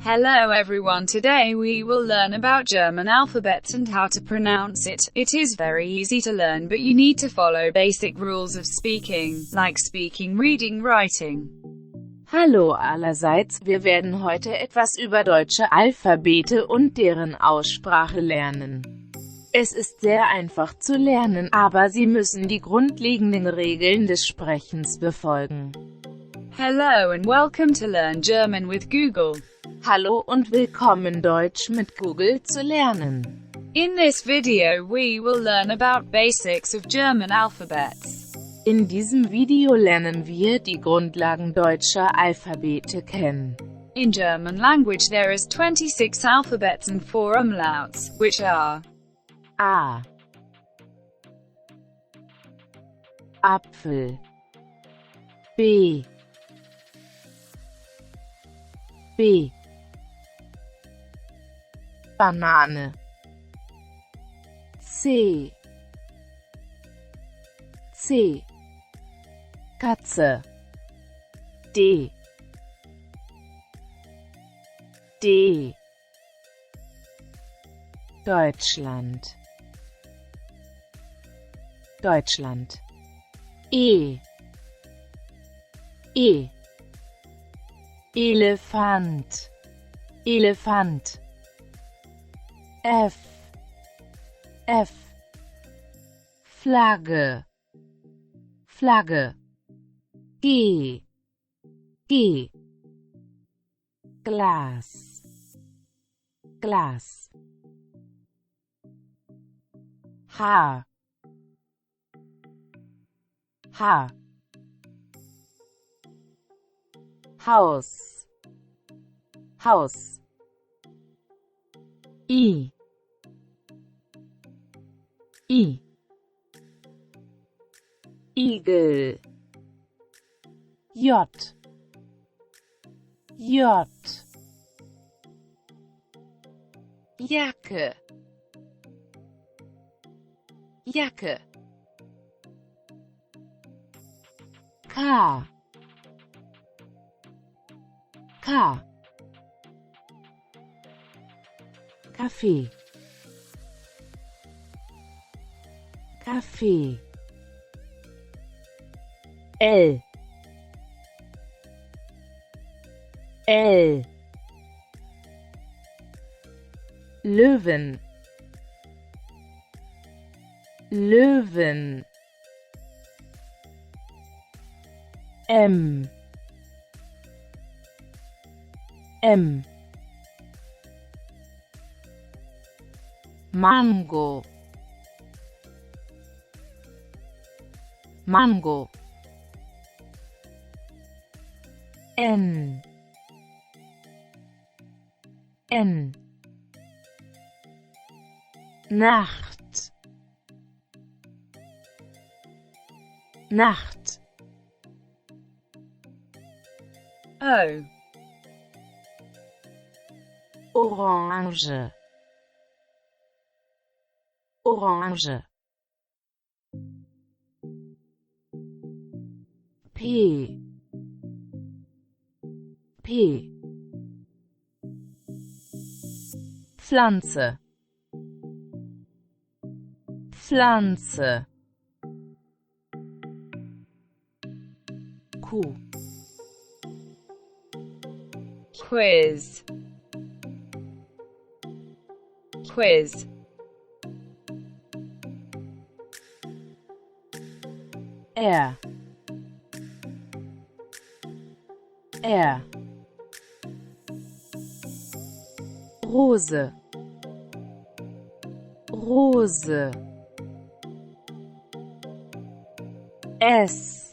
Hello everyone, today we will learn about German alphabets and how to pronounce it. It is very easy to learn, but you need to follow basic rules of speaking, like speaking, reading, writing. Hallo allerseits, wir werden heute etwas über deutsche Alphabete und deren Aussprache lernen. Es ist sehr einfach zu lernen, aber Sie müssen die grundlegenden Regeln des Sprechens befolgen. Hello and welcome to Learn German with Google. Hallo und willkommen Deutsch mit Google zu lernen. In this video we will learn about basics of German alphabets. In diesem Video lernen wir die Grundlagen deutscher Alphabete kennen. In German language there is 26 alphabets and 4 umlauts, which are A. Apfel. B. B. Banane. C. C. Katze. D. D. Deutschland. Deutschland. E. E. Elefant. Elefant. F. F. Flagge. Flagge. G. G. Glas. Glas. H. H. Haus. Haus. I. I. Igel. J. J. Jacke. Jacke. K. K. Kaffee. Kaffee. L. L. Löwen. Löwen. M. M. Mango. Mango. N. N. Nacht. Nacht. O. Orange. Orange. P. P. Pflanze. Pflanze. Q. Quiz. Quiz. R. R. Rose. Rose. S.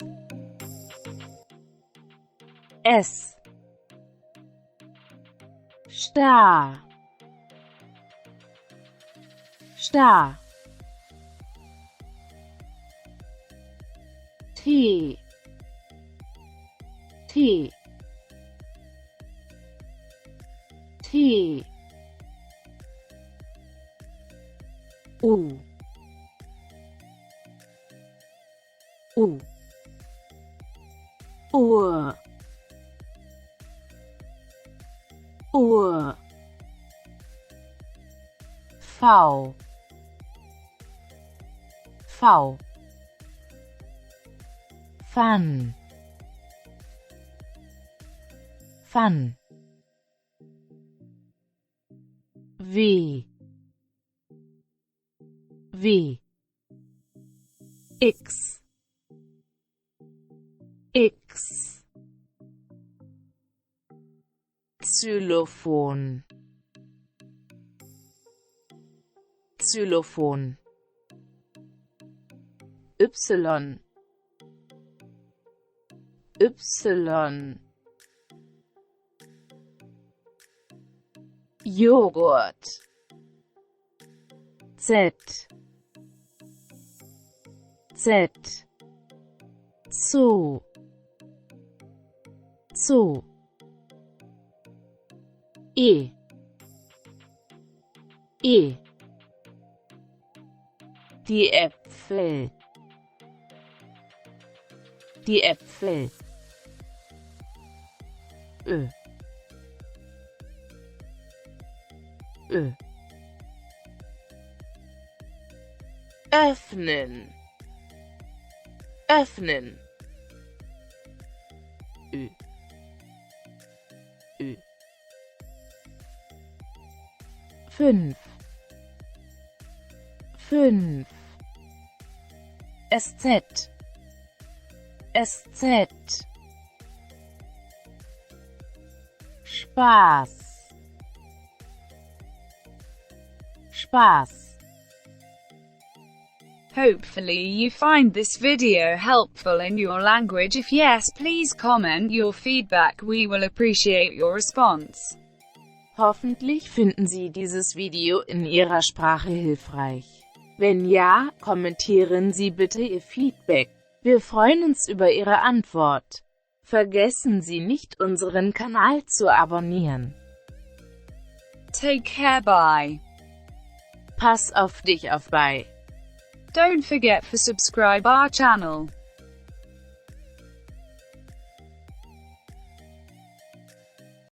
S. Star. Star. T. T. T. U. U. Uhr. Uhr, V, V, Fun, Fun, W, W, X, X, Xylophon, Xylophon, Y, Y, Joghurt, Z, Z, Zoo, Zoo, E, E, die Äpfel, die Äpfel, Ö, Ö, öffnen, öffnen, Ö, Ö, 5, 5, SZ, SZ, Spaß, Spaß. Hopefully you find this video helpful in your language. If yes, please comment your feedback. We will appreciate your response. Hoffentlich finden Sie dieses Video in Ihrer Sprache hilfreich. Wenn ja, kommentieren Sie bitte Ihr Feedback. Wir freuen uns über Ihre Antwort. Vergessen Sie nicht, unseren Kanal zu abonnieren. Take care, bye. Pass auf dich auf bei. Don't forget to subscribe our channel.